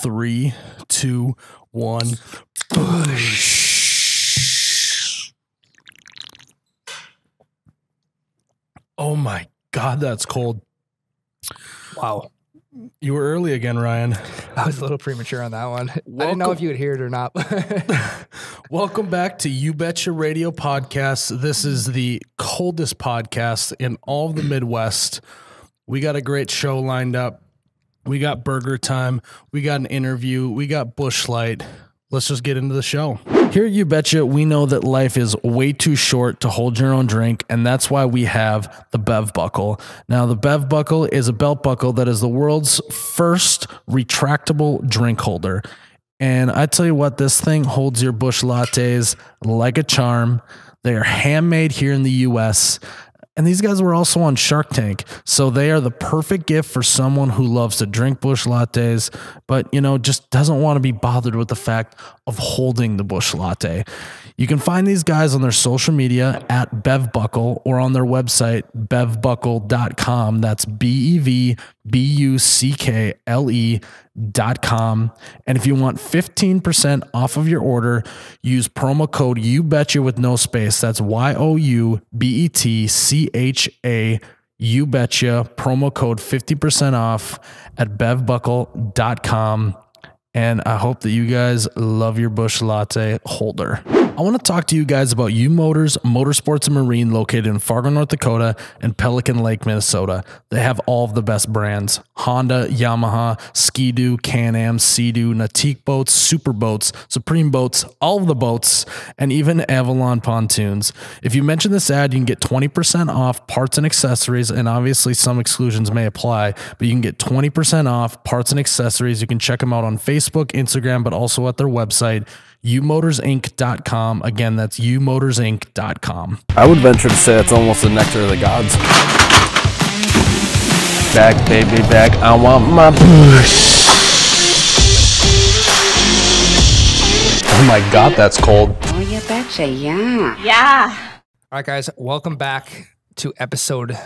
3, 2, 1. Busch. Oh my God, that's cold. Wow. You were early again, Ryan. I was a little premature on that one. I didn't know if you would hear it or not. Welcome back to You Betcha Radio Podcast. This is the coldest podcast in all of the Midwest. We got a great show lined up. We got burger time. We got an interview. We got Busch Light. Let's just get into the show. Here at You Betcha, we know that life is way too short to hold your own drink, and that's why we have the Bev Buckle. Now, the Bev Buckle is a belt buckle that is the world's first retractable drink holder. And I tell you what, this thing holds your Busch lattes like a charm. They are handmade here in the U.S., and these guys were also on Shark Tank, so they are the perfect gift for someone who loves to drink Busch lattes, but, just doesn't want to be bothered with the fact of holding the Busch latte. You can find these guys on their social media at Bev Buckle or on their website, bevbuckle.com. That's BEVBUCKLE.com. And if you want 15% off of your order, use promo code YouBetcha with no space. That's YOUBETCHA. You Betcha, promo code 50% off at bevbuckle.com. And I hope that you guys love your Busch latte holder. I want to talk to you guys about U Motors, Motorsports and Marine, located in Fargo, North Dakota and Pelican Lake, Minnesota. They have all of the best brands: Honda, Yamaha, Ski-Doo, Can-Am, Sea-Doo, Nautique boats, Super boats, Supreme boats, all of the boats, and even Avalon pontoons. If you mention this ad, you can get 20% off parts and accessories, and obviously some exclusions may apply, but you can get 20% off parts and accessories. You can check them out on Facebook, Instagram, but also at their website, umotorsinc.com. Again, that's umotorsinc.com. I would venture to say it's almost the nectar of the gods. Back, baby, back. I want my Busch. Oh my God, that's cold. Oh, you betcha, yeah. Yeah. All right, guys, welcome back to episode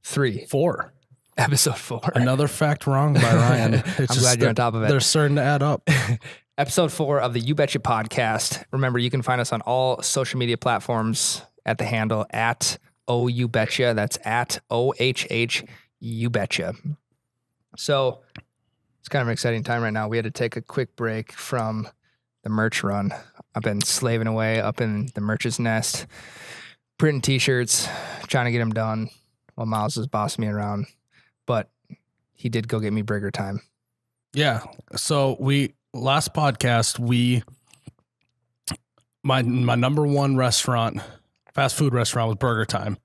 4. Episode 4. Another fact wrong by Ryan. I'm glad you're on top of it. They're starting to add up. Episode 4 of the You Betcha podcast. Remember, you can find us on all social media platforms at the handle at OUBetcha. That's at OHH You Betcha. So it's kind of an exciting time right now. We had to take a quick break from the merch run. I've been slaving away up in the merch's nest, printing t-shirts, trying to get them done while Miles is bossing me around. But he did go get me burger time. Yeah. So last podcast, my number one restaurant, fast food restaurant, was Burger Time.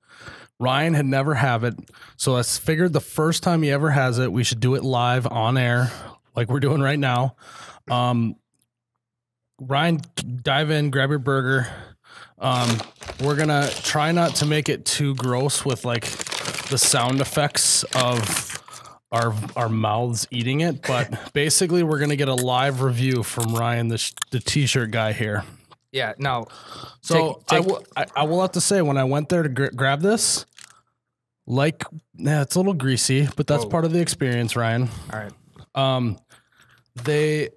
Ryan had never had it, so I figured the first time he ever has it, we should do it live on air, like we're doing right now. Ryan, dive in, grab your burger. We're gonna try not to make it too gross with like the sound effects of our mouths eating it, but basically we're gonna get a live review from Ryan, the t-shirt guy here. Yeah, no. So I will have to say, when I went there to grab this, it's a little greasy, but that's part of the experience, Ryan. All right. They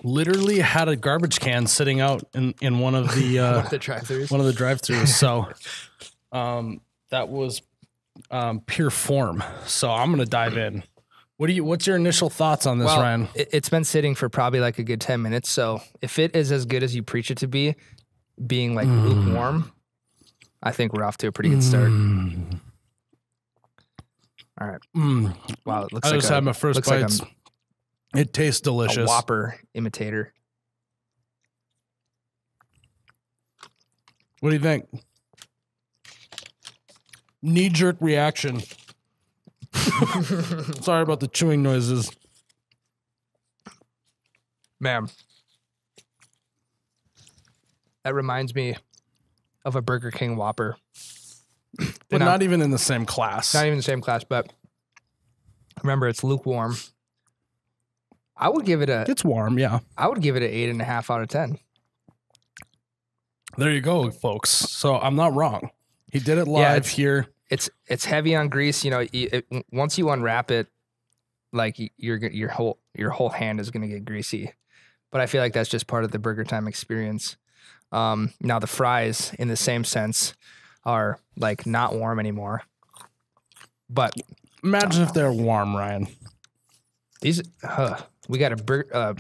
literally had a garbage can sitting out in one of the one of the drive-thrus. One of the drive-thrus. So that was pure form. So I'm gonna dive in. What's your initial thoughts on this, Ryan? It's been sitting for probably like a good 10 minutes. So if it is as good as you preach it to be, being like lukewarm, I think we're off to a pretty good start. All right. Wow. It looks I just had my first bites. It tastes delicious. A Whopper imitator. What do you think? Knee-jerk reaction. Sorry about the chewing noises. Man. That reminds me of a Burger King Whopper. But not even in the same class. Not even the same class, but remember, it's lukewarm. I would give it It's warm, yeah. I would give it an 8.5 out of 10. There you go, folks. So I'm not wrong. He did it live here. It's heavy on grease. You know, once you unwrap it, like your whole hand is gonna get greasy. But I feel like that's just part of the burger time experience. Now the fries, in the same sense, are like not warm anymore. But Imagine if they're warm, Ryan. these, we got a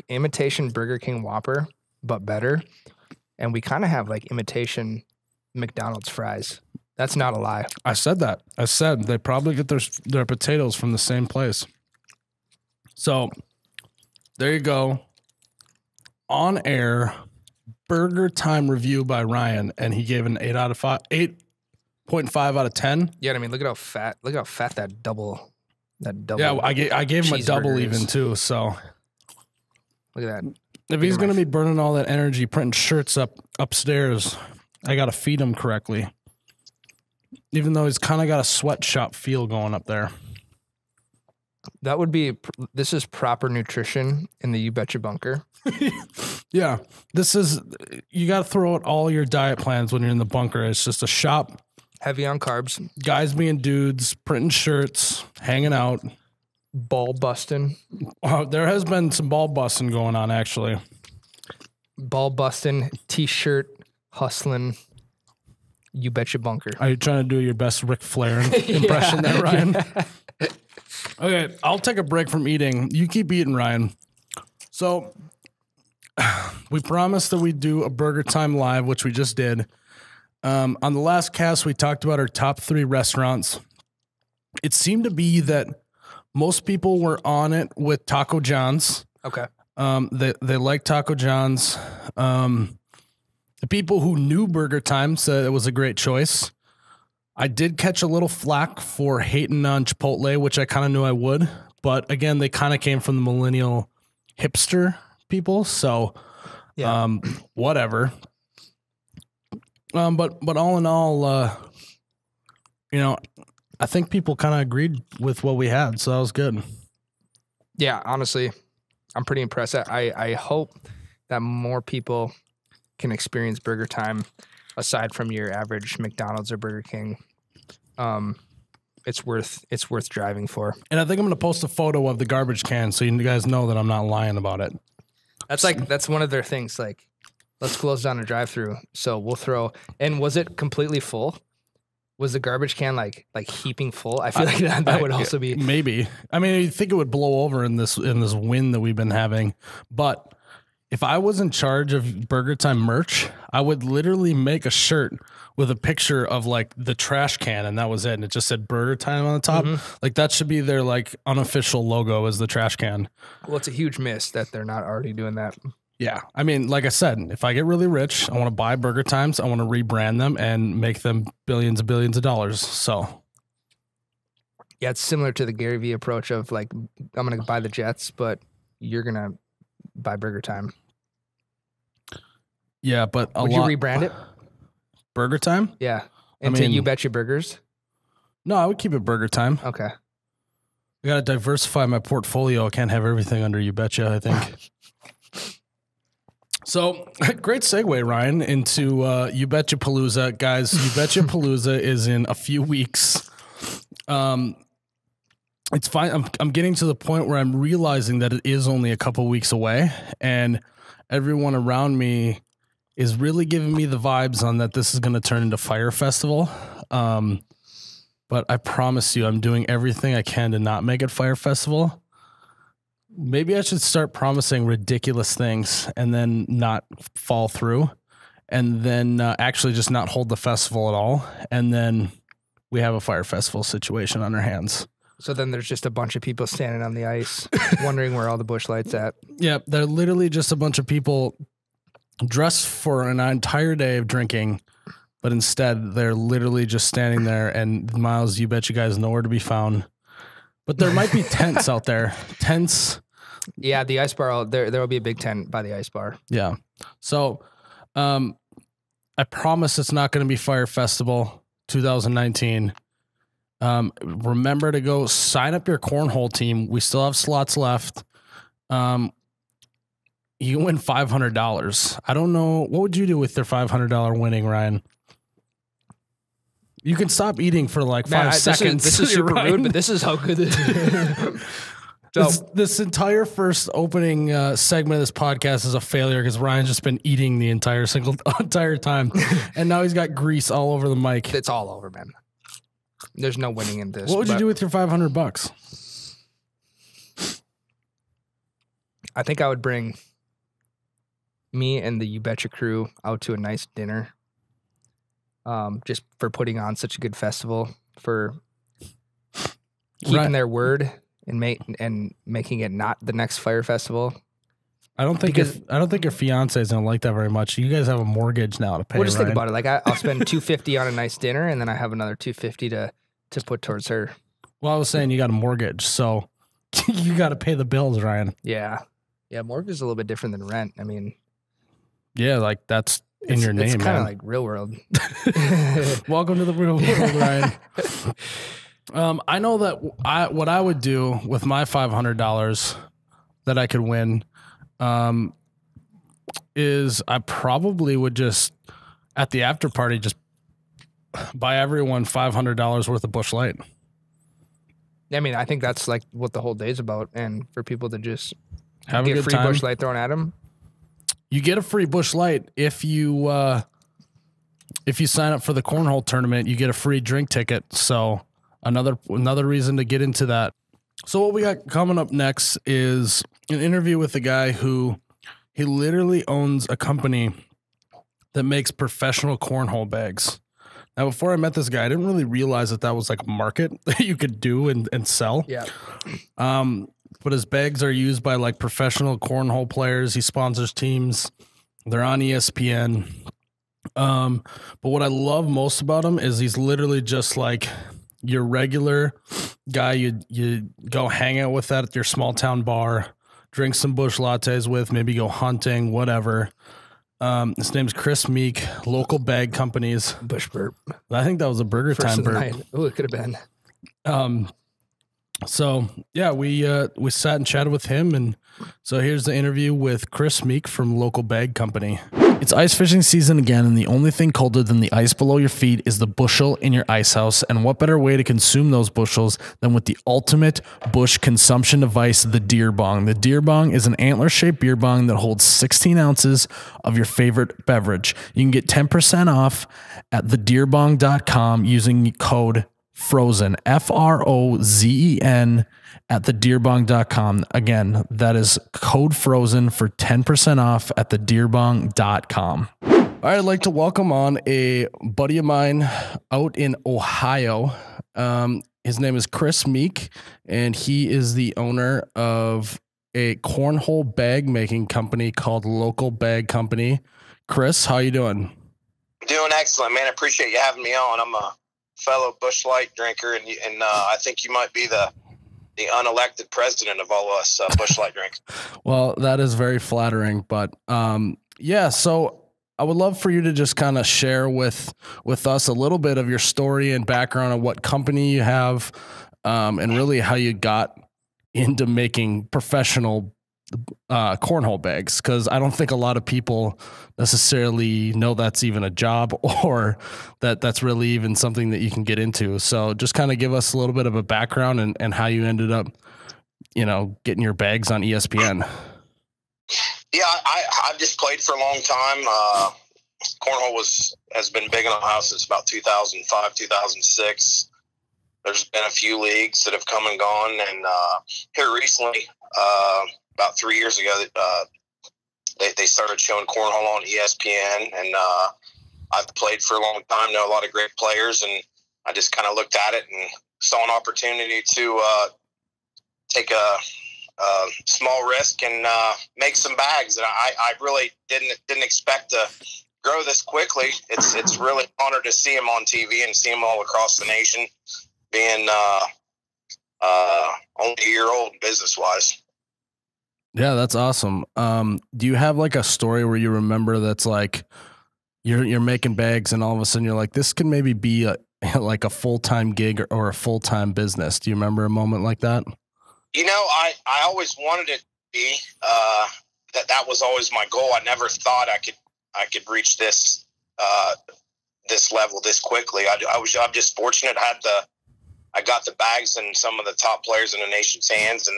imitation Burger King Whopper, but better. And we kind of have like imitation McDonald's fries. That's not a lie. I said that. I said they probably get their potatoes from the same place. So there you go. On air burger time review by Ryan, and he gave an 8.5 out of 10. Yeah, I mean, look how fat that double. Yeah, I gave him a double cheeseburger even is. too. So Look at that. if he's going to be burning all that energy printing shirts upstairs, I got to feed him correctly. Even though he's kind of got a sweatshop feel going up there. That would be. This is proper nutrition in the You Betcha bunker. Yeah, you got to throw out all your diet plans when you're in the bunker. It's just a shop. Heavy on carbs. Guys being dudes, printing shirts, hanging out. Ball busting. There has been some ball busting going on, actually. Ball busting. T-shirt hustling. You Betcha bunker. Are you trying to do your best Ric Flair impression there, Ryan? Okay, I'll take a break from eating. You keep eating, Ryan. So we promised that we'd do a Burger Time Live, which we just did. On the last cast, we talked about our top 3 restaurants. It seemed to be that most people were on it with Taco John's. Okay. They like Taco John's. The people who knew Burger Time said it was a great choice. I did catch a little flack for hating on Chipotle, which I kind of knew I would. But again, they kind of came from the millennial hipster people. So, Yeah. whatever. But all in all, I think people kind of agreed with what we had. So that was good. Yeah, honestly, I'm pretty impressed. I hope that more people can experience Burger Time aside from your average McDonald's or Burger King. It's worth driving for. And I think I'm going to post a photo of the garbage can so you guys know that I'm not lying about it. That's one of their things. Like, let's close down a drive-through. So we'll throw. And was it completely full? Was the garbage can like heaping full? I feel like that would also be maybe. I mean, you think it would blow over in this wind that we've been having, but if I was in charge of Burger Time merch, I would literally make a shirt with a picture of like the trash can, and that was it. And it just said Burger Time on the top. Like that should be their like unofficial logo as the trash can. Well, it's a huge miss that they're not already doing that. Yeah. I mean, like I said, if I get really rich, I want to buy Burger Times. I want to rebrand them and make them billions of dollars. So Yeah, it's similar to the Gary Vee approach of like, I'm going to buy the Jets, but you're going to buy Burger Time. yeah, but Would you rebrand it? Burger Time? Yeah. Into mean- You Betcha Burgers? No, I would keep it Burger Time. Okay. I got to diversify my portfolio. I can't have everything under You Betcha, I think. So, great segue, Ryan, into You BetchaPalooza. Guys, You BetchaPalooza is in a few weeks. It's fine. I'm getting to the point where I'm realizing that it is only a couple weeks away, and everyone around me is really giving me the vibes on that this is going to turn into Fire Festival. But I promise you, I'm doing everything I can to not make it Fire Festival. Maybe I should start promising ridiculous things and then not fall through, and then actually just not hold the festival at all. And then we have a Fire Festival situation on our hands. So then there's just a bunch of people standing on the ice wondering where all the Busch Lights at. Yeah, they're literally just a bunch of people dressed for an entire day of drinking, but instead they're literally just standing there, and Miles, you bet you guys nowhere to be found. But there might be tents out there. Tents. Yeah, the ice bar, there will be a big tent by the ice bar. Yeah. So I promise it's not going to be Fire Festival 2019. Remember to go sign up your cornhole team. We still have slots left. You can win $500. I don't know. What would you do with their $500 winning, Ryan? You can stop eating for like 5 seconds. This is super rude, but this is how good this is. So This entire first opening segment of this podcast is a failure because Ryan's just been eating the entire time, and now he's got grease all over the mic. it's all over, man. There's no winning in this. What would you do with your $500? I think I would bring me and the You Betcha crew out to a nice dinner. Just for putting on such a good festival, for keeping their word and making it not the next Fire Festival. I don't think your fiance is gonna like that very much. You guys have a mortgage now to pay. Well, just Ryan. think about it. Like I'll spend $250 on a nice dinner, and then I have another $250 to put towards her. Well, I was saying you got a mortgage, so you got to pay the bills, Ryan. Yeah, mortgage is a little bit different than rent. I mean, yeah, like that's in your name. It's kind of man. like real world. Welcome to the real world, Ryan. I know that what I would do with my $500 that I could win is I probably would just at the after party just buy everyone $500 worth of Busch Light. I mean, I think that's like what the whole day's about, and for people to just Have a get good free time. Busch Light thrown at them. You get a free Busch Light if you sign up for the Cornhole Tournament. You get a free drink ticket. So another reason to get into that. So what we got coming up next is an interview with a guy who he literally owns a company that makes professional cornhole bags. Now, before I met this guy, I didn't really realize that was like a market that you could do and sell. Yeah. But his bags are used by like professional cornhole players. He sponsors teams. They're on ESPN. But what I love most about him is he's literally just like your regular guy you go hang out with at your small town bar, drink some Busch lattes with, maybe go hunting, whatever. His name's Chris Meek, Local Bag Companies. Busch burp. I think that was a Burger Time burp. Oh, it could have been. So yeah, we sat and chatted with him, and so here's the interview with Chris Meek from Local Bag Company. It's ice fishing season again, and the only thing colder than the ice below your feet is the bushel in your ice house. And what better way to consume those bushels than with the ultimate Busch consumption device, the Deer Bong. The Deer Bong is an antler-shaped beer bong that holds 16 ounces of your favorite beverage. You can get 10% off at thedeerbong.com using code FROZEN, FROZEN, at thedeerbong.com. Again, that is code FROZEN for 10% off at thedeerbong.com. All right, I'd like to welcome on a buddy of mine out in Ohio. His name is Chris Meek, and he is the owner of a cornhole bag making company called Local Bag Company. Chris, how you doing? Doing excellent, man. I appreciate you having me on. I'm a fellow Busch Light drinker, and I think you might be the unelected president of all us Busch Light drinkers. Well, that is very flattering, but yeah, so I would love for you to just kind of share with us a little bit of your story and background of what company you have, and really how you got into making professional cornhole bags, because I don't think a lot of people necessarily know that's even a job or that's really even something that you can get into. So just kind of give us a little bit of a background and how you ended up, getting your bags on ESPN. Yeah, I've just played for a long time. Cornhole has been big in Ohio since about 2005, 2006. There's been a few leagues that have come and gone, and here recently, about 3 years ago, they started showing cornhole on ESPN, and I've played for a long time, know a lot of great players, and I just kind of looked at it and saw an opportunity to take a small risk and make some bags. And I really didn't expect to grow this quickly. It's really an honor to see them on TV and see them all across the nation, being only a year old business-wise. Yeah, that's awesome. Do you have like a story where you remember that's like you're making bags and all of a sudden you're like, this could maybe be like a full-time gig or a full-time business? Do you remember a moment like that? I always wanted it to be that was always my goal. I never thought I could reach this level this quickly. I'm just fortunate. I got the bags in some of the top players in the nation's hands, and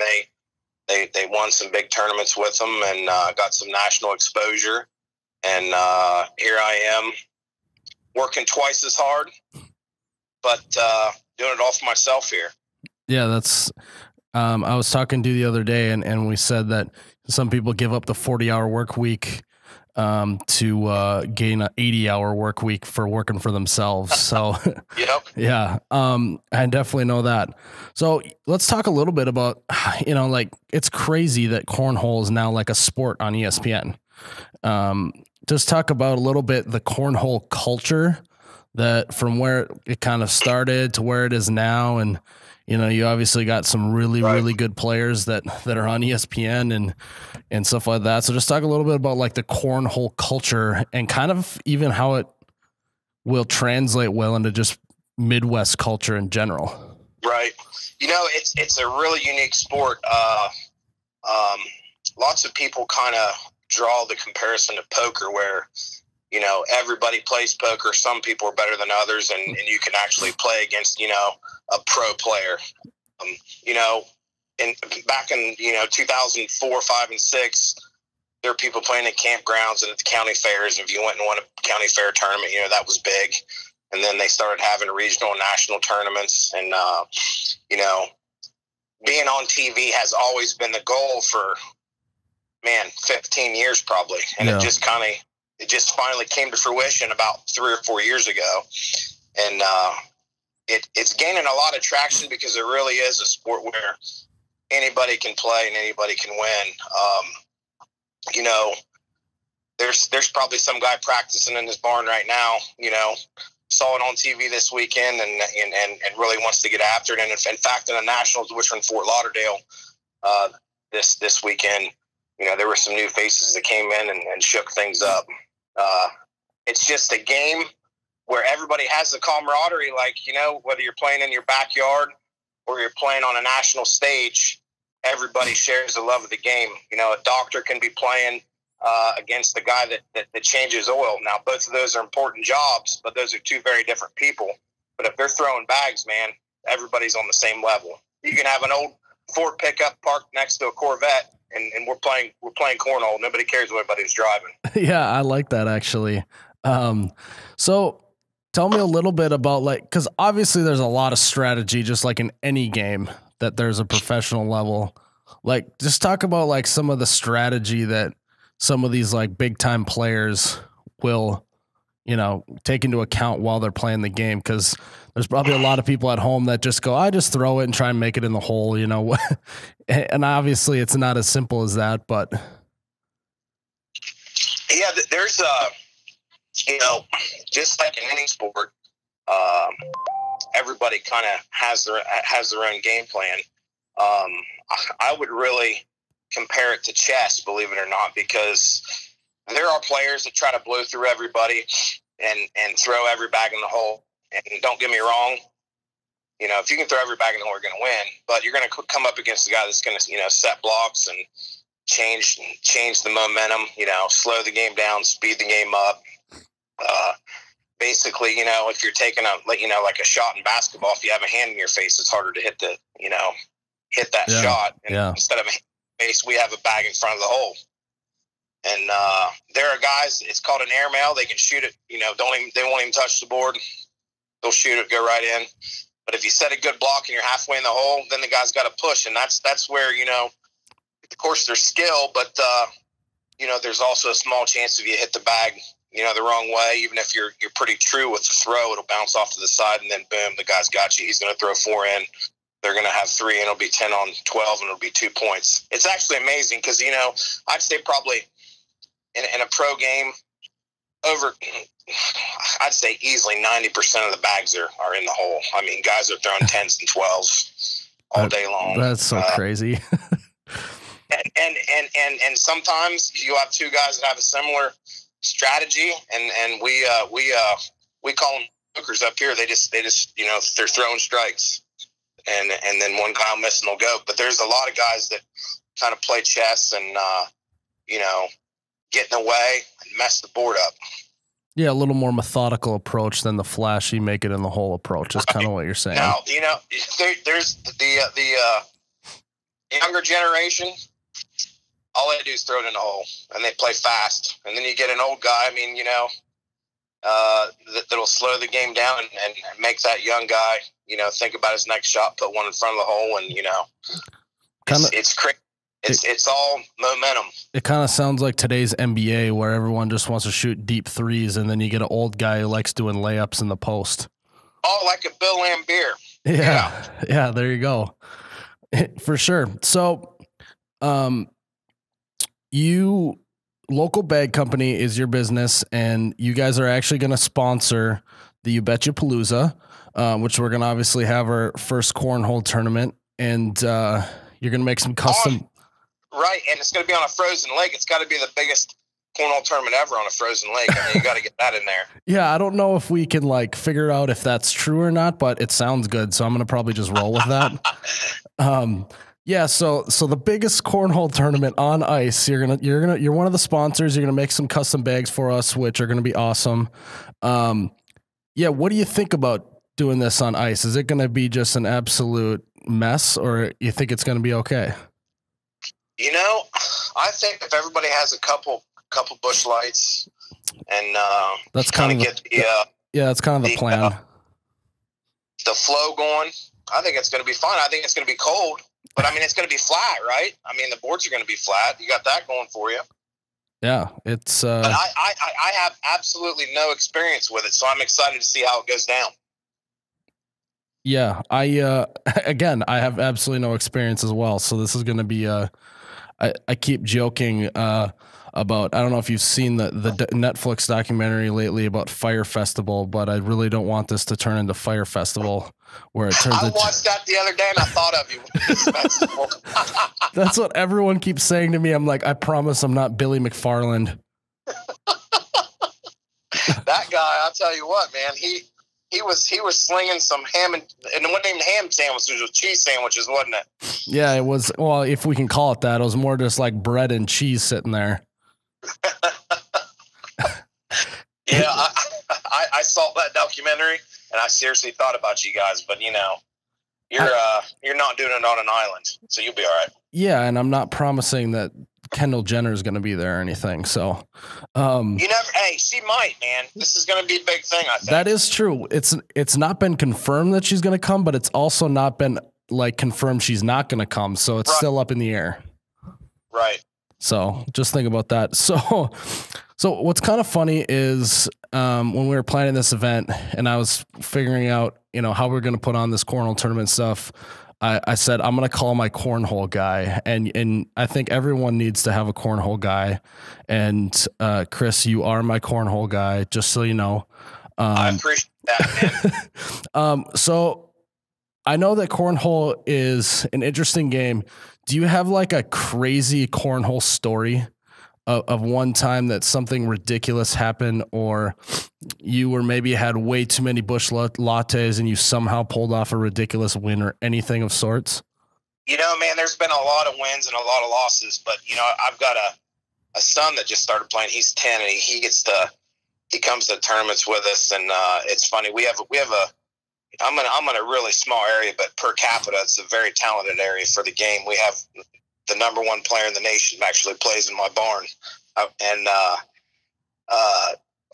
they won some big tournaments with them and got some national exposure. And here I am working twice as hard, but doing it all for myself here. Yeah, that's I was talking to you the other day, and we said that some people give up the 40-hour work week to gain an 80-hour work week for working for themselves. So Yep. yeah, I definitely know that. So let's talk a little bit about, like, it's crazy that cornhole is now like a sport on ESPN. Just talk about a little bit the cornhole culture, that from where it kind of started to where it is now. And, you obviously got some really good players that are on ESPN and stuff like that. So just talk a little bit about like the cornhole culture and kind of even how it will translate well into just Midwest culture in general. Right. It's a really unique sport. Lots of people kind of draw the comparison to poker where, everybody plays poker. Some people are better than others, and you can actually play against, a pro player. And back in, 2004, 5, and 6, there were people playing at campgrounds and at the county fairs. If you went and won a county fair tournament, that was big. And then they started having regional and national tournaments. And, being on TV has always been the goal for, 15 years probably. And it just finally came to fruition about 3 or 4 years ago. And it's gaining a lot of traction because it really is a sport where anybody can play and anybody can win. There's probably some guy practicing in his barn right now, saw it on TV this weekend and really wants to get after it. And in fact, in the Nationals, which are in Fort Lauderdale this weekend, there were some new faces that came in and shook things up. It's just a game where everybody has the camaraderie, like, whether you're playing in your backyard or you're playing on a national stage, everybody shares the love of the game. A doctor can be playing against the guy that changes oil. Now, both of those are important jobs, but those are two very different people. But if they're throwing bags, man, everybody's on the same level. You can have an old Ford pickup parked next to a Corvette, and we're playing cornhole. Nobody cares what anybody's driving. Yeah, I like that actually. So tell me a little bit about, like, because obviously there's a lot of strategy, just like in any game that there's a professional level. Like, just talk about like some of the strategy that some of these like big time players will, take into account while they're playing the game. Cause there's probably a lot of people at home that just go, I just throw it and try and make it in the hole, and obviously it's not as simple as that, but yeah, there's just like in any sport, everybody kind of has their own game plan. I would really compare it to chess, believe it or not, because there are players that try to blow through everybody and throw every bag in the hole. And don't get me wrong, if you can throw every bag in the hole, you're going to win. But you're going to come up against a guy that's going to, set blocks and change the momentum, slow the game down, speed the game up. Basically, if you're taking like a shot in basketball, if you have a hand in your face, it's harder to hit that shot. And instead of a base, we have a bag in front of the hole. And there are guys, it's called an airmail. They can shoot it, they won't even touch the board. They'll shoot it, go right in. But if you set a good block and you're halfway in the hole, then the guy's got to push. And that's where, of course there's skill, but, there's also a small chance if you hit the bag, the wrong way, even if you're pretty true with the throw, it'll bounce off to the side and then boom, the guy's got you. He's going to throw 4 in. They're going to have 3 and it'll be 10 on 12 and it'll be 2 points. It's actually amazing because, I'd say probably in a pro game I'd say easily 90% of the bags are in the hole. I mean, guys are throwing 10s and 12s all day long. That's so crazy. And sometimes you have 2 guys that have a similar strategy, and we call them hookers up here. They just they're throwing strikes, and then one guy will miss and they'll go. But there's a lot of guys that kind of play chess and get in the way and mess the board up. Yeah, a little more methodical approach than the flashy make it in the hole approach is kind of what you're saying. Now, there's younger generation, all they do is throw it in the hole, and they play fast. And then you get an old guy, I mean, that'll slow the game down and make that young guy, think about his next shot, put one in front of the hole, and, it's crazy. It's all momentum. It kind of sounds like today's NBA, where everyone just wants to shoot deep threes, and then you get an old guy who likes doing layups in the post. Oh, like a Bill Lambier. Yeah, there you go. For sure. So, local bag company is your business, and you guys are actually going to sponsor the BetchaPalooza, which we're going to obviously have our first cornhole tournament, and you're going to make some custom. Right, and it's going to be on a frozen lake. It's got to be the biggest cornhole tournament ever on a frozen lake. I mean, you got to get that in there. Yeah, I don't know if we can figure out if that's true or not, but it sounds good, so I'm going to probably just roll with that. Yeah, so the biggest cornhole tournament on ice. You're one of the sponsors. You're gonna make some custom bags for us, which are gonna be awesome. Yeah, what do you think about doing this on ice? Is it gonna be just an absolute mess, or you think it's gonna be okay? I think if everybody has a couple Busch lights, and that's kind of that's kind of the plan. The flow going, I think it's gonna be fun. I think it's gonna be cold. But, I mean, it's going to be flat, right? I mean, the boards are going to be flat. You got that going for you. Yeah, it's... But I have absolutely no experience with it, so I'm excited to see how it goes down. Yeah, I have absolutely no experience as well, so this is going to be... I keep joking about... I don't know if you've seen the Netflix documentary lately about Fire Festival, but I really don't want this to turn into Fire Festival, where it turns I watched that the other day, and I thought of you. That's what everyone keeps saying to me. I'm like, I promise I'm not Billy McFarland. That guy, I'll tell you what, man, he was slinging some ham and it wasn't even ham sandwiches, it was cheese sandwiches, wasn't it? Yeah, it was. Well, if we can call it that, it was more just like bread and cheese sitting there. Yeah, I saw that documentary, and I seriously thought about you guys, but you're not doing it on an island, so you'll be all right. Yeah, and I'm not promising that Kendall Jenner is going to be there or anything. So, hey, she might, man. This is going to be a big thing, I think. That is true. It's not been confirmed that she's going to come, but it's also not been confirmed she's not going to come. So it's still up in the air. Right. So just think about that. So what's kind of funny is when we were planning this event and I was figuring out, how we're going to put on this cornhole tournament stuff, I said, I'm going to call my cornhole guy. And I think everyone needs to have a cornhole guy. And Chris, you are my cornhole guy, just so you know. I appreciate that, man. So I know that cornhole is an interesting game. Do you have a crazy cornhole story of one time that something ridiculous happened, or you were maybe had way too many Busch lattes and you somehow pulled off a ridiculous win or anything of sorts? Man, there's been a lot of wins and a lot of losses, but I've got a son that just started playing. He's 10 and he comes to tournaments with us, and it's funny. We have I'm in a really small area, but per capita, it's a very talented area for the game. We have the number one player in the nation actually plays in my barn.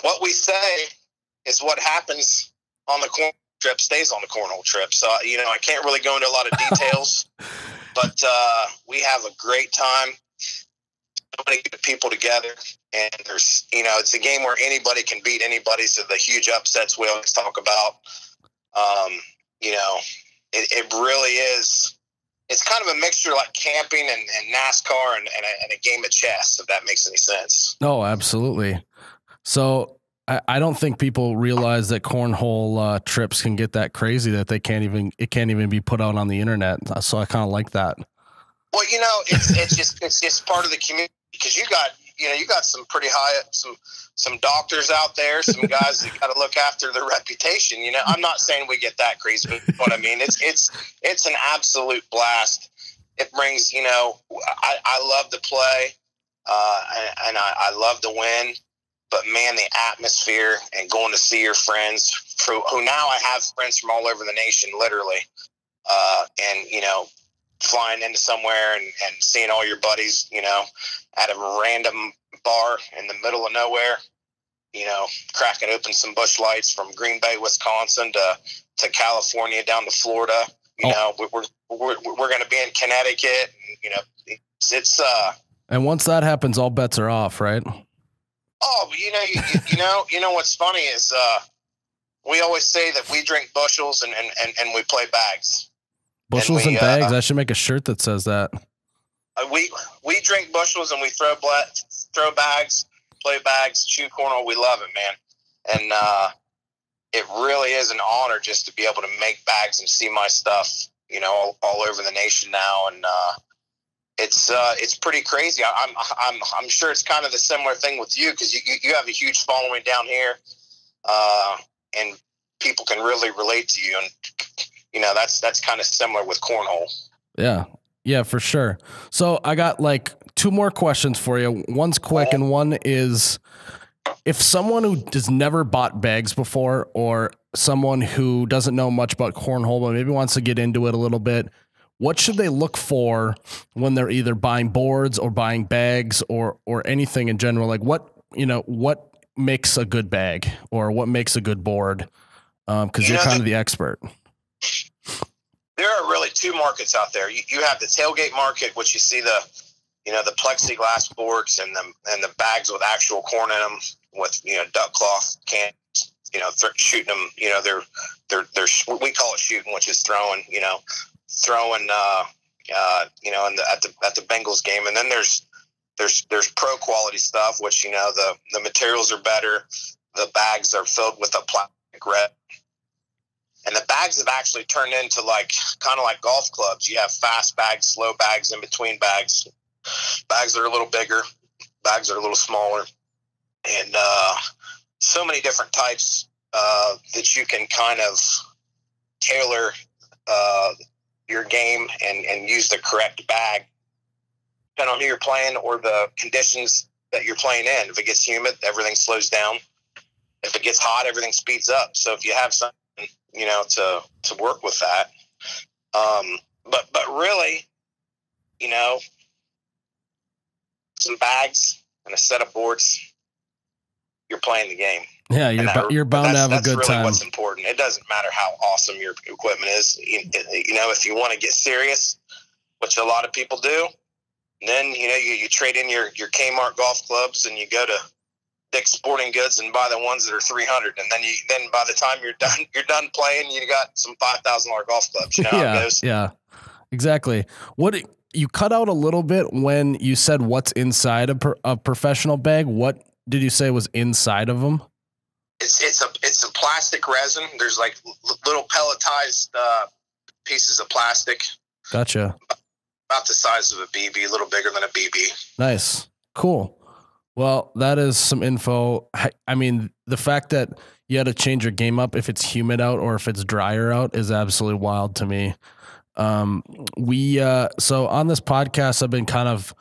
What we say is what happens on the cornhole trip stays on the cornhole trip. So, I can't really go into a lot of details, but we have a great time. So many good people together, and there's, it's a game where anybody can beat anybody. So the huge upsets we always talk about. It really is. It's kind of a mixture like camping and NASCAR and a game of chess, if that makes any sense. Oh, absolutely. So I don't think people realize that cornhole trips can get that crazy that it can't even be put out on the internet. So I kind of like that. Well, it's just part of the community, because you got some pretty high, some doctors out there, some guys that got to look after their reputation. I'm not saying we get that crazy, but what I mean, it's an absolute blast. It brings, I love to play, and I love to win, but man, the atmosphere and going to see your friends who now I have friends from all over the nation, literally. And flying into somewhere and seeing all your buddies, you know, at a random bar in the middle of nowhere, you know, cracking open some Busch Lights from Green Bay, Wisconsin to California down to Florida. You know, we're going to be in Connecticut. And, you know, it's and once that happens, all bets are off, right? Oh, you know what's funny is we always say that we drink bushels and we play bags. Bushels and bags. I should make a shirt that says that. We drink bushels and we throw bags, play bags, chew cornhole. We love it, man. And it really is an honor just to be able to make bags and see my stuff, you know, all over the nation now. And it's pretty crazy. I'm sure it's kind of the similar thing with you, because you have a huge following down here, and people can really relate to you. And you know, that's kind of similar with cornhole. Yeah, for sure. So I got like 2 more questions for you. One's quick, and one is, if someone who has never bought bags before, or someone who doesn't know much about cornhole but maybe wants to get into it a little bit, what should they look for when they're either buying boards or buying bags or anything in general? Like what makes a good bag, or what makes a good board? Because you're kind of the expert. There are really 2 markets out there. You have the tailgate market, which you see the plexiglass boards and the bags with actual corn in them, with, you know, duck cloth cans, you know, shooting them. You know, they're we call it shooting, which is throwing. You know, you know, at the Bengals game. And then there's pro quality stuff, which, you know, the materials are better. The bags are filled with a plastic red. And the bags have actually turned into kind of like golf clubs. You have fast bags, slow bags, in between bags. Bags that are a little bigger, bags that are a little smaller, and so many different types that you can kind of tailor your game and use the correct bag, depending on who you're playing or the conditions that you're playing in. If it gets humid, everything slows down. If it gets hot, everything speeds up. So if you have something, you know, to work with that. But really, you know, some bags and a set of boards, you're playing the game. Yeah, you're bound to have a good time. That's really what's important. It doesn't matter how awesome your equipment is. You know, if you want to get serious, which a lot of people do, then, you know, you trade in your Kmart golf clubs and you go to Dick's Sporting Goods and buy the ones that are $300, and then by the time you're done playing, you got some $5,000 golf clubs. You know how it goes? Yeah, exactly. You cut out a little bit when you said what's inside a professional bag. What did you say was inside of them? It's a plastic resin. There's like little pelletized pieces of plastic. Gotcha. About the size of a BB, a little bigger than a BB. Nice. Cool. Well, that is some info. I mean, the fact that you had to change your game up if it's humid out or if it's drier out is absolutely wild to me. So on this podcast, I've been kind of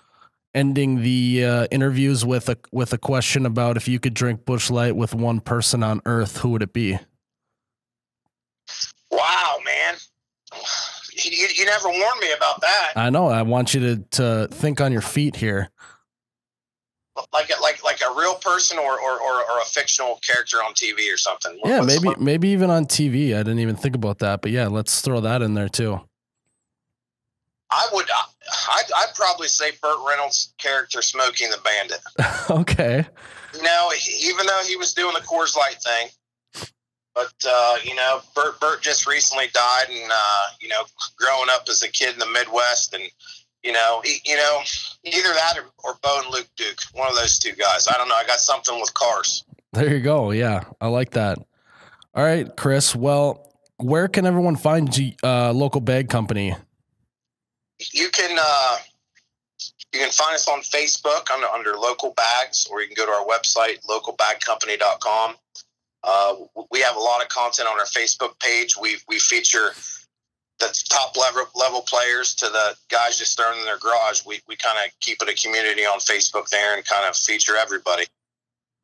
ending the interviews with a question about, if you could drink Busch Light with one person on earth, who would it be? Wow, man. You never warned me about that. I know. I want you to think on your feet here. Like a real person or a fictional character on TV or something. Yeah, maybe even on TV. I didn't even think about that, but yeah, let's throw that in there too. I'd probably say Burt Reynolds' character, Smokey the Bandit. Okay. You know, even though he was doing the Coors Light thing, but you know, Burt just recently died, and you know, growing up as a kid in the Midwest, and you know, either that or Bo and Luke Duke, one of those 2 guys. I don't know. I got something with cars. There you go. Yeah, I like that. All right, Chris. Well, where can everyone find local bag company? You can find us on Facebook under Local Bags, or you can go to our website, localbagcompany.com. We have a lot of content on our Facebook page. We feature the top level players to the guys just starting in their garage. We kind of keep it a community on Facebook there and kind of feature everybody.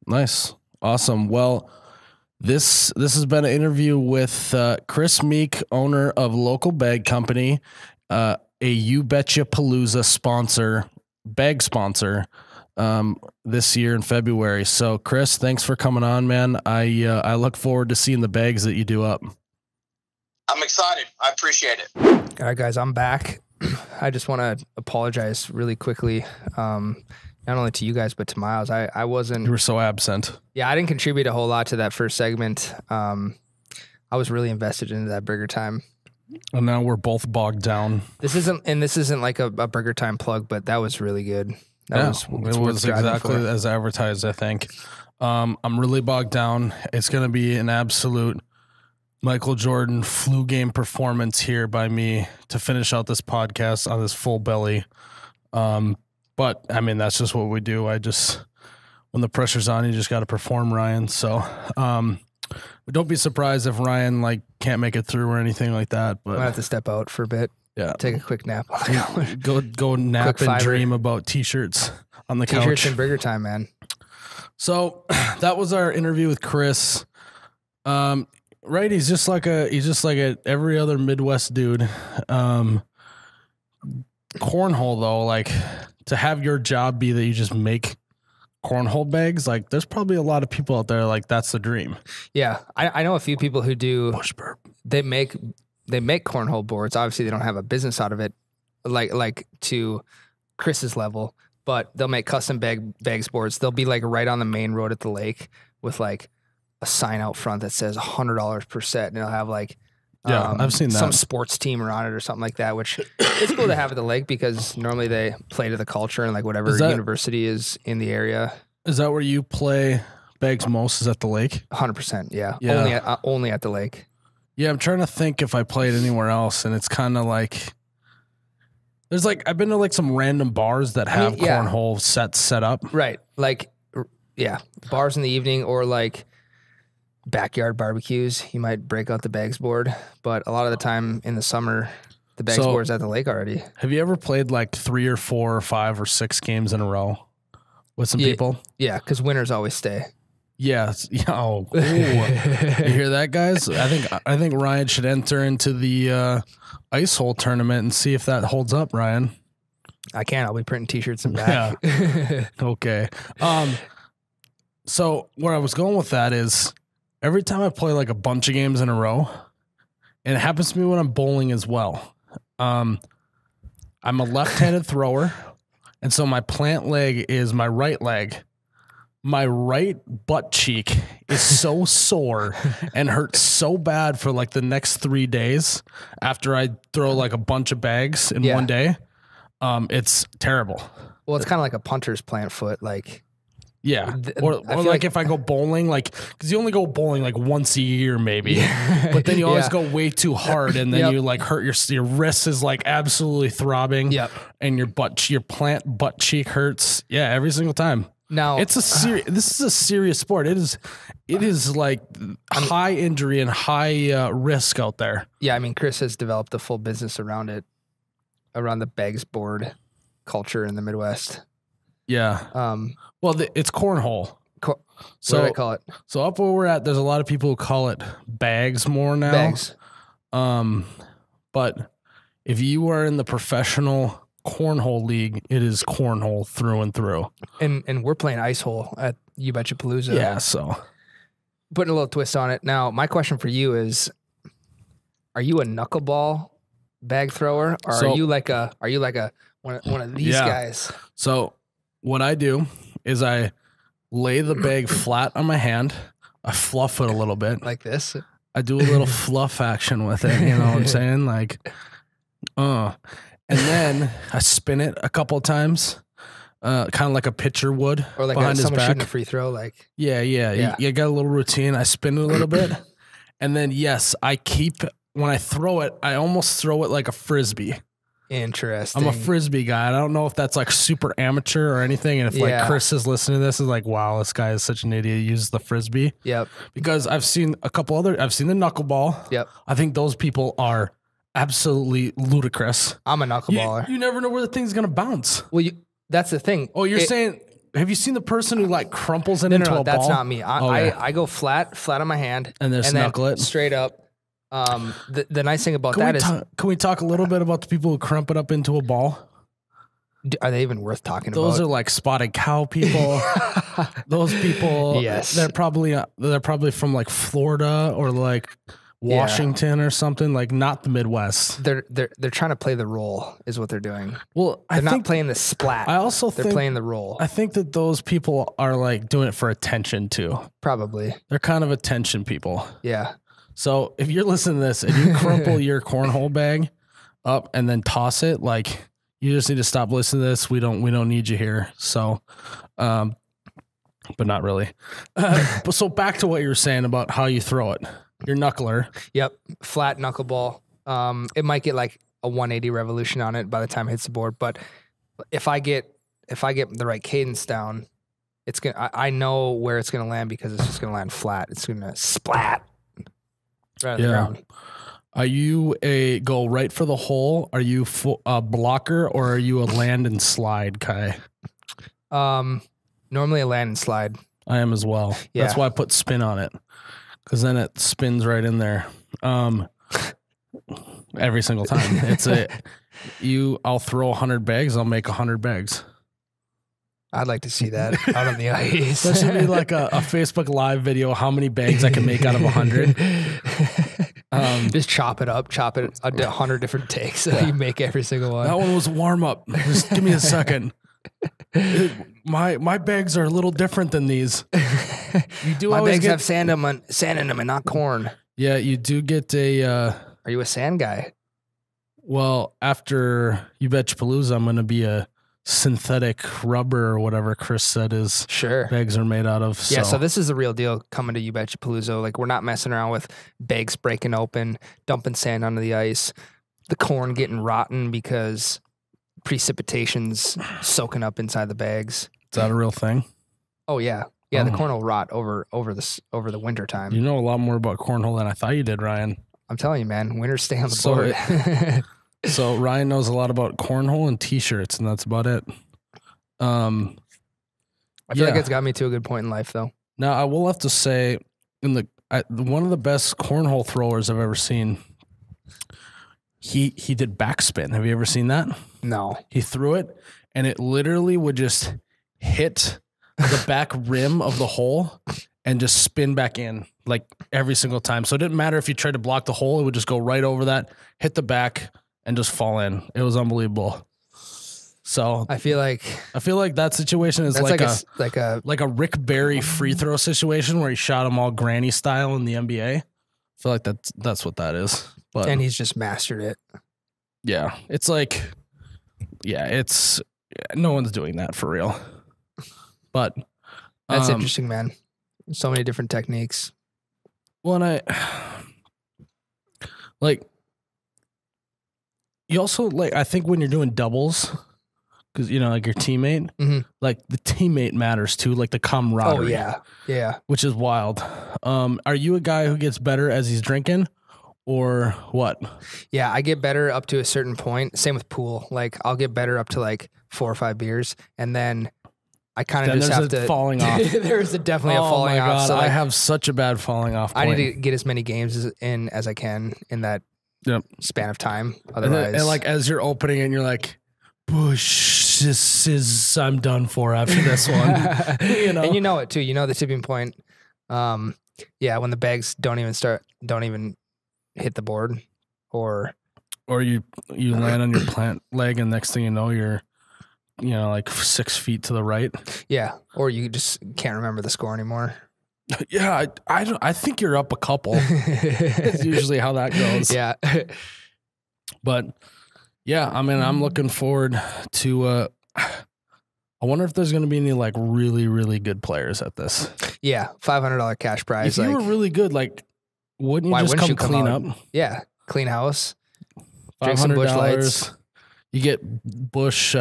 Nice. Awesome. Well, this has been an interview with Chris Meek, owner of Local Bag Company. a BetchaPalooza bag sponsor, this year in February. So Chris, thanks for coming on, man. I look forward to seeing the bags that you do up. I'm excited. I appreciate it. All right, guys, I'm back. I just want to apologize really quickly, not only to you guys, but to Miles. I wasn't... You were so absent. Yeah, I didn't contribute a whole lot to that first segment. I was really invested into that Burger Time. And now we're both bogged down. This isn't like a Burger Time plug, but that was really good. That it was exactly as advertised, I think. I'm really bogged down. It's going to be an absolute Michael Jordan flu game performance here by me to finish out this podcast on this full belly. But I mean, that's just what we do. When the pressure's on, you just got to perform, Ryan. So, don't be surprised if Ryan can't make it through or anything like that. But I have to step out for a bit. Yeah, take a quick nap. go nap and dream about t-shirts on the couch. T-shirts and Burger Time, man. So that was our interview with Chris. Right, he's just like every other Midwest dude. Cornhole though, to have your job be that you just make cornhole bags, there's probably a lot of people out there that's the dream. Yeah, I know a few people who do. Busch burp. They make cornhole boards. Obviously, they don't have a business out of it, like to Chris's level. But they'll make custom bags boards. They'll be right on the main road at the lake with a sign out front that says $100 per set, and they'll have I've seen that. Some sports team on it or something like that, which is cool to have at the lake because normally they play to the culture and whatever university is in the area. Is that where you play bags most? Is at the lake? 100%. Yeah. Only at the lake. Yeah, I'm trying to think if I played anywhere else, and it's kind of there's I've been to some random bars that have cornhole sets set up. Right. Bars in the evening or backyard barbecues. You might break out the bags board, but a lot of the time in the summer, the bags board's at the lake already. Have you ever played 3 or 4 or 5 or 6 games in a row with some people? Yeah, because winners always stay. Yeah. Oh, you hear that, guys? I think Ryan should enter into the ice hole tournament and see if that holds up, Ryan. I can. I'll be printing t-shirts and back. Yeah. Okay. So where I was going with that is every time I play a bunch of games in a row, and it happens to me when I'm bowling as well. I'm a left-handed thrower, and so my plant leg is my right leg. My right butt cheek is so sore and hurts so bad for the next 3 days after I throw a bunch of bags in one day. It's terrible. Well, it's kind of like a punter's plant foot. Yeah. Or if I go bowling, because you only go bowling once a year maybe, but then you always go way too hard and then you hurt your wrist is absolutely throbbing. Yep. And your plant butt cheek hurts. Yeah. Every single time. Now this is a serious sport. It is high injury and high risk out there. Yeah. I mean, Chris has developed a full business around it, around the bags board culture in the Midwest. Yeah. Well, it's cornhole. So what do I call it? So up where we're at, there's a lot of people who call it bags more now. Bags. But if you are in the professional cornhole league, it is cornhole through and through. And we're playing ice hole at BetchaPalooza. Yeah, so putting a little twist on it. Now, my question for you is: are you a knuckleball bag thrower, or are you one of these guys? So what I do is I lay the bag flat on my hand. I fluff it a little bit. Like this? I do a little fluff action with it. You know what I'm saying? And then I spin it a couple of times, kind of like a pitcher would, or behind his back. Shooting a free throw. Yeah. You got a little routine. I spin it a little bit, and then when I throw it, I almost throw it like a frisbee. Interesting. I'm a frisbee guy. I don't know if that's super amateur or anything. And if Chris is listening to this, is wow, this guy is such an idiot. He uses the frisbee. Yep. Because I've seen I've seen the knuckleball. Yep. I think those people are absolutely ludicrous. I'm a knuckleballer. You never know where the thing's going to bounce. Well, that's the thing. Oh, you're saying, have you seen the person who crumples it into a ball? That's not me. I go flat on my hand. And then knuckle it. Straight up. The nice thing about that is, can we talk a little bit about the people who crump it up into a ball? are they even worth talking about? Those are like spotted cow people. Those people, Yes. they're probably from like Florida or like Washington or something, like not the Midwest. They're trying to play the role is what they're doing. Well, They're not playing the splat. I also they're think playing the role. I think that those people are like doing it for attention too. Probably. They're kind of attention people. Yeah. So if you're listening to this and you crumple your cornhole bag up and then toss it, like you just need to stop listening to this. We don't need you here. So, but not really. But so back to what you were saying about how you throw it. Your knuckler. Yep. Flat knuckleball. It might get like a 180 revolution on it by the time it hits the board. But if I get the right cadence down, it's gonna. I know where it's gonna land because it's just gonna land flat. It's gonna splat right on the ground. Are you a go right for the hole? Are you a blocker or are you a land and slide guy? Normally a land and slide. I am as well. Yeah. That's why I put spin on it, because then it spins right in there. Every single time. I'll throw 100 bags. I'll make 100 bags. I'd like to see that out on the ice. That should be like a Facebook Live video. How many bags I can make out of 100? Just chop it 100 different takes. So you make every single one. That one was a warm up. Just give me a second. My bags are a little different than these. You do. My always bags get, have sand in them and not corn. Yeah, you do get a. Are you a sand guy? Well, after BetchaPalooza, I'm going to be a synthetic rubber or whatever Chris said his bags are made out of. Yeah, so this is the real deal coming to BetchaPalooza. Like, we're not messing around with bags breaking open, dumping sand onto the ice, the corn getting rotten because precipitation's soaking up inside the bags. Is that a real thing? Oh yeah. Yeah, the corn will rot over the winter time. You know a lot more about cornhole than I thought you did, Ryan. I'm telling you, man, winners stay on the board. So Ryan knows a lot about cornhole and t-shirts, and that's about it. I feel like it's got me to a good point in life, though. Now, I will have to say, one of the best cornhole throwers I've ever seen, he did backspin. Have you ever seen that? No. He threw it, and it literally would just hit the back rim of the hole and just spin back in like every single time. So it didn't matter if you tried to block the hole, it would just go right over that, hit the back, and just fall in. It was unbelievable. So I feel like that situation is like a Rick Barry free throw situation where he shot them all granny style in the NBA. I feel like that's what that is. But and he's just mastered it. Yeah, it's like, it's no one's doing that for real. But that's interesting, man. So many different techniques. Well, and you also I think when you're doing doubles, because like your teammate, like the teammate matters too, like the camaraderie. Oh yeah, which is wild. Are you a guy who gets better as he's drinking, or what? Yeah, I get better up to a certain point. Same with pool. Like I'll get better up to like 4 or 5 beers, and then I kind of just have to falling off. There's definitely a falling off. God, so I have such a bad falling off point. I need to get as many games in as I can in that span of time. Otherwise, and like as you're opening it, and you're like, Busch, I'm done for after this one. And you know it too. You know the tipping point. When the bags don't even hit the board, or you land on your plant leg, and next thing you know, you're like 6 feet to the right. Yeah, or you just can't remember the score anymore. Yeah, I think you're up a couple. It's usually how that goes. Yeah. But yeah, I mean, I'm looking forward to I wonder if there's going to be any like really, really good players at this. Yeah, $500 cash prize. If you were really good, like, wouldn't you just come clean up? Yeah, clean house. Drink some Busch Lights. You get Busch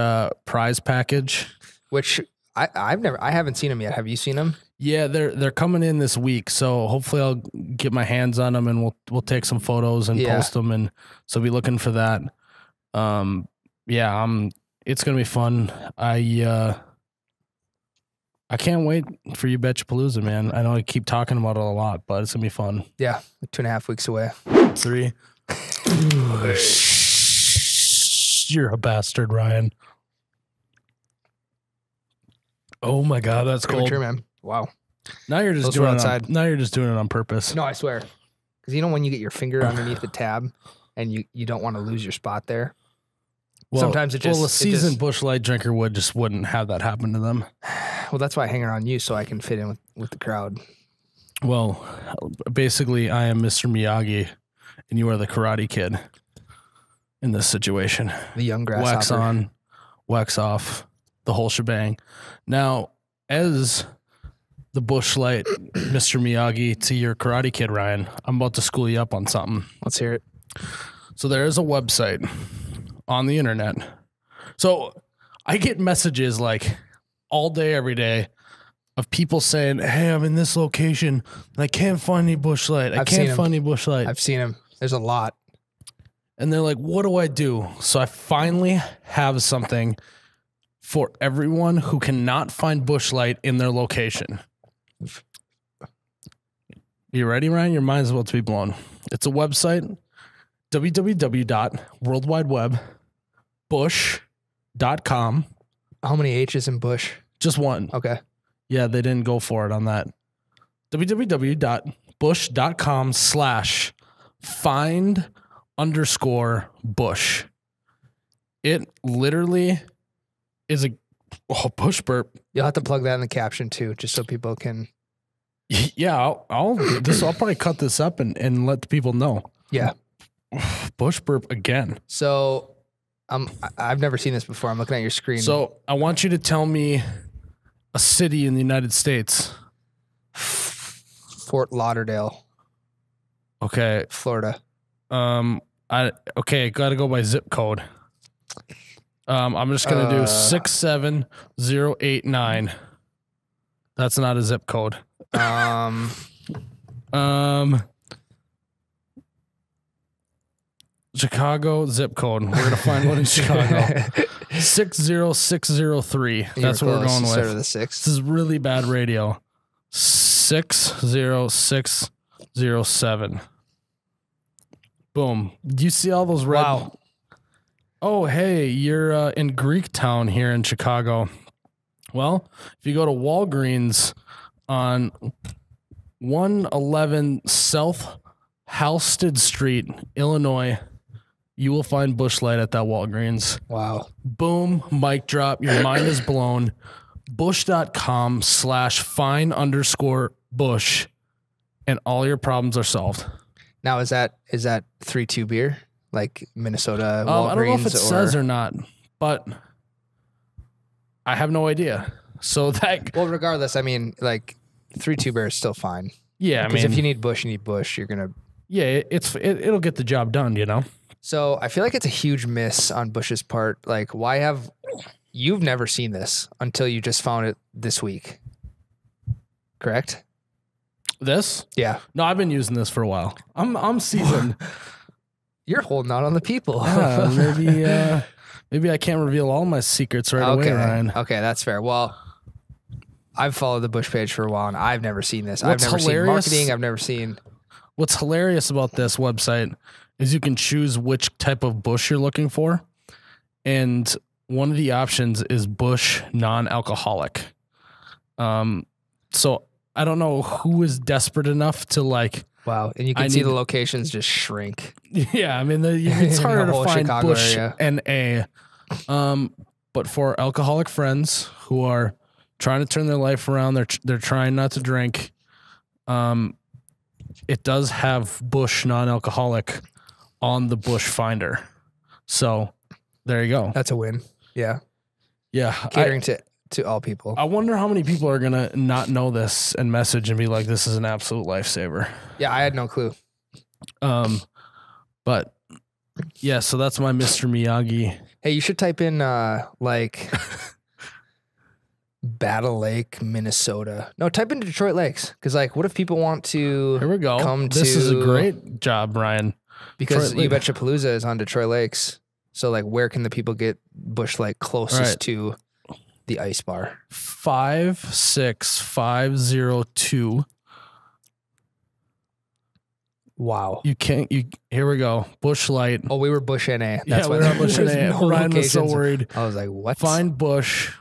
prize package, which I haven't seen them yet. Have you seen them? Yeah, they're coming in this week, so hopefully I'll get my hands on them and we'll take some photos and post them, and so be looking for that. It's gonna be fun. I can't wait for you BetchaPalooza, man. I know I keep talking about it a lot, but it's going to be fun. Yeah, 2.5 weeks away. 3. You're a bastard, Ryan. Oh my God, that's cold. True, man. Wow. Now you're just Those doing were it outside. now you're just doing it on purpose. No, I swear. Because you know when you get your finger underneath the tab and you don't want to lose your spot there? Well, Sometimes it just... a seasoned Busch Light drinker wouldn't have that happen to them. Well, that's why I hang around you so I can fit in with the crowd. Well, basically, I am Mr. Miyagi, and you are the Karate Kid in this situation. The young grasshopper. Wax on, wax off, the whole shebang. Now, as the Busch Light Mr. Miyagi to your Karate Kid, Ryan, I'm about to school you up on something. Let's hear it. So there is a website on the internet. So I get messages like all day, every day of people saying, hey, I'm in this location and I can't find any Busch Light. I can't find any Busch Light. I've seen him. There's a lot. And they're like, what do I do? So I finally have something for everyone who cannot find Busch Light in their location. You ready, Ryan? Your mind's about to be blown. It's a website, www.worldwideweb.busch.com. How many H's in Busch? Just one. Okay. Yeah, they didn't go for it on that. www.busch.com/find_Busch. It literally is a Busch burp. You'll have to plug that in the caption too, just so people can. Yeah, I'll probably cut this up and let the people know. Yeah. Busch burp again. So I've never seen this before. I'm looking at your screen. So I want you to tell me a city in the United States. Fort Lauderdale, Okay. Florida. Got to go by zip code. I'm just gonna do 67089. That's not a zip code. Chicago zip code. We're gonna find one in Chicago. 60603. That's what we're going with. The 6. This is really bad radio. 60607. Boom. Do you see all those red? Wow. Oh, hey, you're in Greektown here in Chicago. Well, if you go to Walgreens on 111 South Halsted Street, Illinois, you will find Busch Light at that Walgreens. Wow. Boom, mic drop. Your mind is blown. Busch.com/find_Busch, and all your problems are solved. Now, is that 3-2 beer? Like Minnesota Walgreens? I don't know if it says or not, but I have no idea. So that... Well, regardless, I mean, like 3-2 beer is still fine. Yeah, I mean... Because if you need Busch, you're going to... Yeah, it'll get the job done, you know? So I feel like it's a huge miss on Busch's part. Like, why have... You've never seen this until you just found it this week. Correct? This? Yeah. No, I've been using this for a while. I'm seasoned. You're holding out on the people. Maybe I can't reveal all my secrets right away, Ryan. Okay, that's fair. Well, I've followed the Busch page for a while, and I've never seen this. What's I've never hilarious- seen marketing. I've never seen... What's hilarious about this website is you can choose which type of Busch you're looking for. And one of the options is Busch non-alcoholic. So I don't know who is desperate enough to like... Wow, and you can see the locations just shrink. Yeah, I mean, it's harder The to whole find Chicago Busch area. NA. But for alcoholic friends who are trying to turn their life around, they're trying not to drink, it does have Busch non-alcoholic on the Busch Finder. So there you go. That's a win. Yeah. Yeah. Catering to all people. I wonder how many people are going to not know this and message and be like, this is an absolute lifesaver. Yeah, I had no clue. But yeah, so that's my Mr. Miyagi. Hey, you should type in like Battle Lake, Minnesota. No, type in Detroit Lakes. Because like, what if people want to Here we go. come This to... is a great job, Ryan. Because Detroit You Betcha Palooza is on Detroit Lakes. So like, where can the people get Busch Light closest Right. to the ice bar. 56502. Wow. Here we go. Busch Light. Oh, we were Busch NA. Yeah, we were on Busch NA. Ryan was so worried. I was like, what? Find Busch.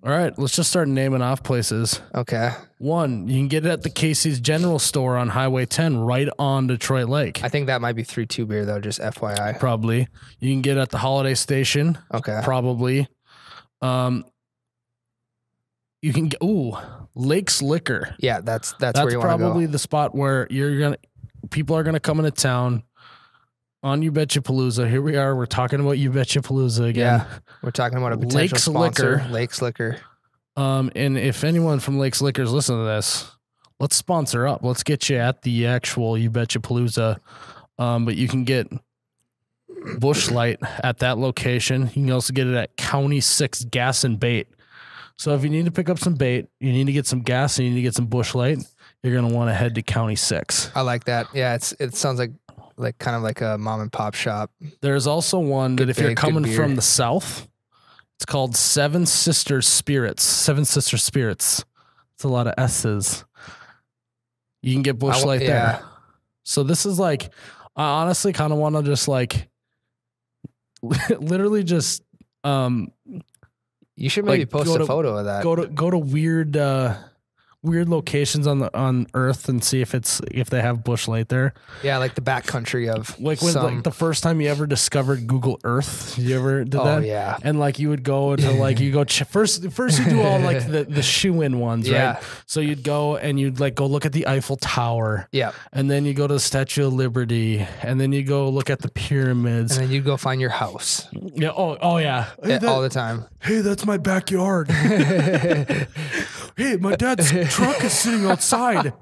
All right, let's just start naming off places. Okay. 1, you can get it at the Casey's General Store on Highway 10 right on Detroit Lake. I think that might be 3-2 beer, though, just FYI. Probably. You can get it at the Holiday Station. Okay. Probably. You can get, Lake's Liquor. Yeah, that's where you want to go. That's probably the spot where people are going to come into town on BetchaPalooza. Here we are. We're talking about BetchaPalooza again. Yeah, we're talking about a potential Lake's sponsor. Liquor. Lake's Liquor. And if anyone from Lake's Liquor is listening to this, let's sponsor up. Let's get you at the actual BetchaPalooza. But you can get Busch Light at that location. You can also get it at County 6 Gas and Bait. So if you need to pick up some bait, you need to get some gas, and you need to get some Busch Light, you're going to want to head to County 6. I like that. Yeah, it sounds like kind of like a mom and pop shop. There's also one that if you're coming from the south, it's called Seven Sister Spirits. Seven Sister Spirits. It's a lot of S's. You can get Busch Light there. So this is like, I honestly kind of want to just like, literally just, you should maybe post a photo of that. Go to weird locations on Earth and see if they have Busch Light there. Yeah, like the backcountry of like the first time you ever discovered Google Earth. You ever did that? Oh yeah. And like you would go into like first you do all like the shoe-in ones, right? So you'd go and you'd like go look at the Eiffel Tower. Yeah. And then you go to the Statue of Liberty, and then you go look at the pyramids. And then you'd go find your house. Yeah. Oh yeah. Hey, all the time. Hey, that's my backyard. Hey, my dad's truck is sitting outside.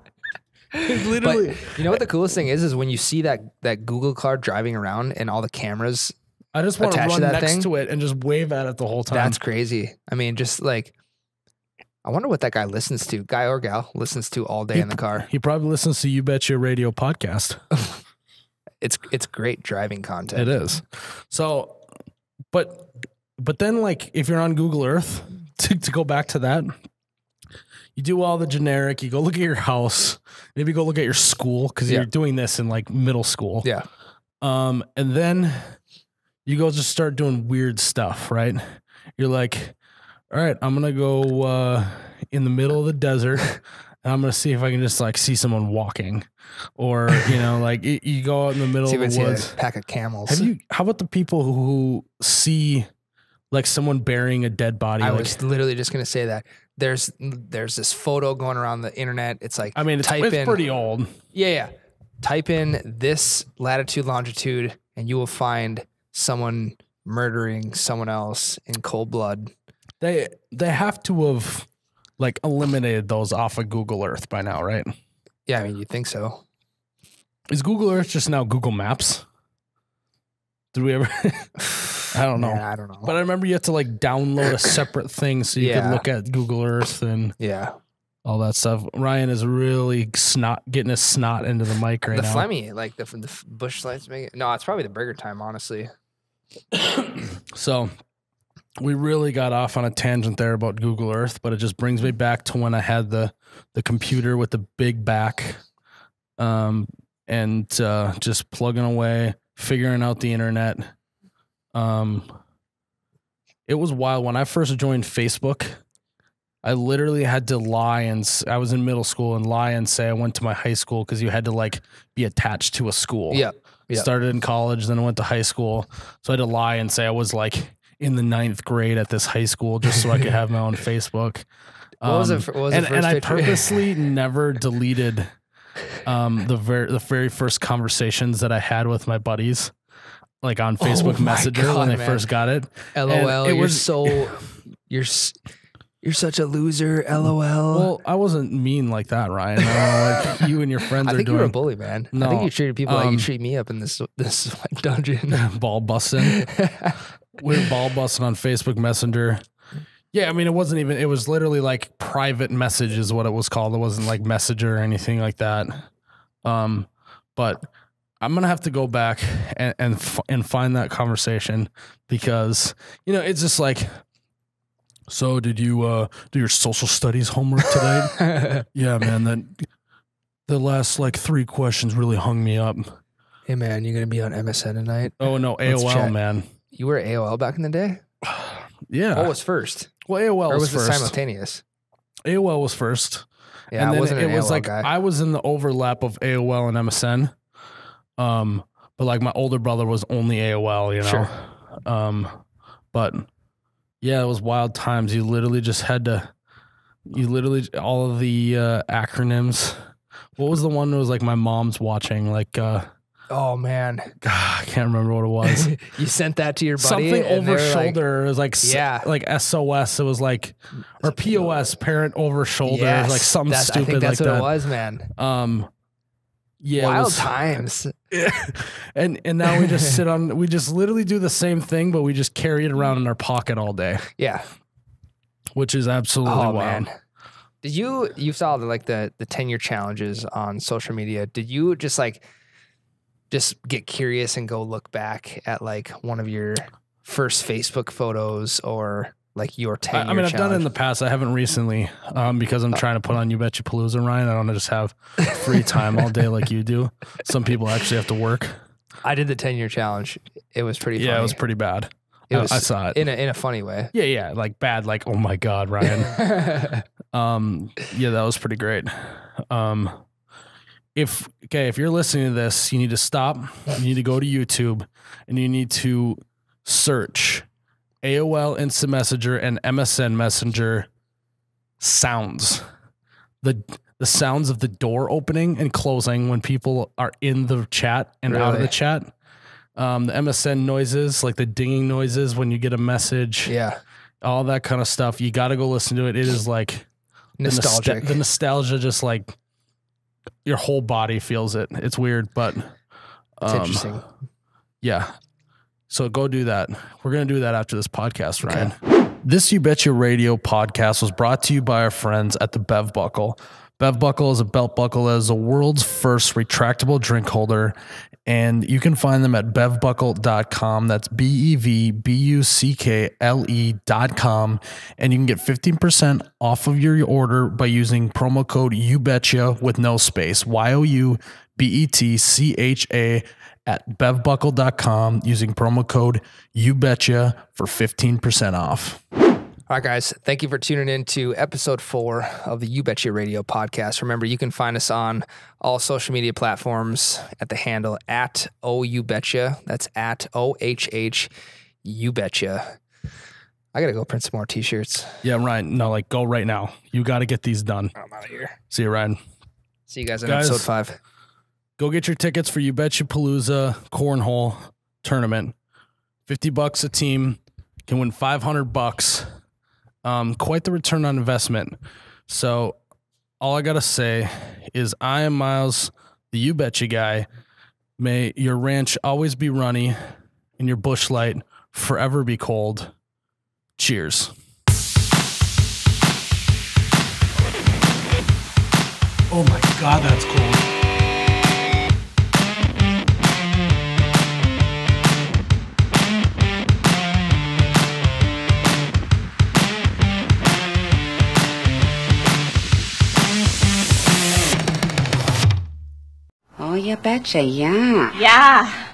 Literally. But you know what the coolest thing is when you see that Google car driving around and all the cameras. I just want to run next to it and just wave at it the whole time. That's crazy. I mean, just like, I wonder what that guy listens to, guy or gal, listens to all day in the car. He probably listens to You Betcha Radio podcast. It's great driving content. It is. So, but then like if you're on Google Earth, to go back to that, you do all the generic, you go look at your house, maybe go look at your school, because you're doing this in like middle school. Yeah. And then you go just start doing weird stuff, right? You're like, all right, I'm going to go in the middle of the desert, and I'm going to see if I can just like see someone walking. Or, like you go out in the middle of the woods. A pack of camels. How about the people who see like someone burying a dead body? I was literally just going to say that. There's this photo going around the internet. It's like, it's pretty old. Yeah. Type in this latitude, longitude, and you will find someone murdering someone else in cold blood. They have to have like eliminated those off of Google Earth by now, right? Yeah, I mean, you'd think so. Is Google Earth just now Google Maps? Did we ever? I don't know. Man, I don't know. But I remember you had to like download a separate thing so you could look at Google Earth and all that stuff. Ryan is really getting his snot into the mic right now. The Flemmy, like the Busch Lights make it. No, it's probably the burger time, honestly. So we really got off on a tangent there about Google Earth, but it just brings me back to when I had the computer with the big back, and just plugging away, figuring out the internet. It was wild. When I first joined Facebook, I literally had to lie, and I was in middle school and lie and say I went to my high school because you had to like be attached to a school. Yeah. Started in college, then I went to high school. So I had to lie and say I was like in the 9th grade at this high school just so I could have my own Facebook. What was it? And I purposely never deleted the very first conversations that I had with my buddies, like on Facebook Messenger when they first got it. LOL. You're such a loser. LOL. Well, I wasn't mean like that, Ryan. Like you and your friends. I think you were a bully, man. No, I think you treated people like you treat me up in this dungeon. Ball busting. We were ball busting on Facebook Messenger. Yeah, I mean, it was literally like private message is what it was called. It wasn't like Messenger or anything like that. But I'm going to have to go back and find that conversation because, it's just like, So did you do your social studies homework today? Yeah, man. The last like 3 questions really hung me up. Hey, man, you gonna be on MSN tonight? Oh no, Let's AOL, chat. man. You were AOL back in the day? Yeah. What was first? Well, AOL Or was was it first. simultaneous? AOL was first. Yeah, and I then wasn't it an was AOL like guy. I was in the overlap of AOL and MSN. But like my older brother was only AOL, you know. Sure. But yeah, it was wild times. You literally just had to. All of the acronyms. What was the one that was like my mom's watching? Like, Oh, man. I can't remember what it was. You sent that to your buddy? Something and they over were like, shoulder. It was like Yeah. like SOS. It was like or POS, parent over shoulder. It was like something stupid I think that's like what that. it was, man. Yeah, it Wild was- times. and now we just sit on. We just literally do the same thing, but we just carry it around in our pocket all day, Yeah. which is absolutely Oh, wild. man. Did you saw the 10-year challenges on social media? Did you just get curious and go look back at like one of your first Facebook photos or like your 10-year I mean, I've done it in challenge? the past. I haven't recently because I'm trying to put on BetchaPalooza, Ryan. I don't just have free time all day like you do. Some people actually have to work. I did the 10-year challenge. It was pretty funny. Yeah, it was pretty bad. It was I saw it. in a funny way. Yeah, like bad. Like, oh my God, Ryan. Yeah, that was pretty great. If you're listening to this, you need to stop. You need to go to YouTube and you need to search AOL Instant Messenger and MSN Messenger sounds. The sounds of the door opening and closing when people are in the chat and out of Really? the chat. The MSN noises, like the dinging noises when you get a message. Yeah. All that kind of stuff. You got to go listen to it. It is like Nostalgic. The nostalgia, just like your whole body feels it. It's weird, but It's interesting. yeah. So go do that. We're going to do that after this podcast, Ryan. This You Betcha Radio podcast was brought to you by our friends at the Bev Buckle. Bev Buckle is a belt buckle that is the world's first retractable drink holder, and you can find them at bevbuckle.com. That's BEVBUCKLE.com. And you can get 15% off of your order by using promo code YouBetcha with no space. YOUBETCHA at bevbuckle.com using promo code YouBetcha for 15% off. All right, guys. Thank you for tuning in to episode 4 of the You Betcha Radio podcast. Remember, you can find us on all social media platforms at the handle at OUBetcha. That's at OHH YouBetcha. I got to go print some more t-shirts. Yeah, Ryan. No, like go right now. You got to get these done. I'm out of here. See you, Ryan. See you guys in Guys, episode 5. Go get your tickets for You BetchaPalooza Cornhole Tournament. $50 a team. Can win $500. Quite the return on investment. So all I got to say is I am Miles, the You Betcha guy. May your ranch always be runny and your bush light forever be cold. Cheers. Oh my God, that's cold. Oh, you betcha, yeah. Yeah.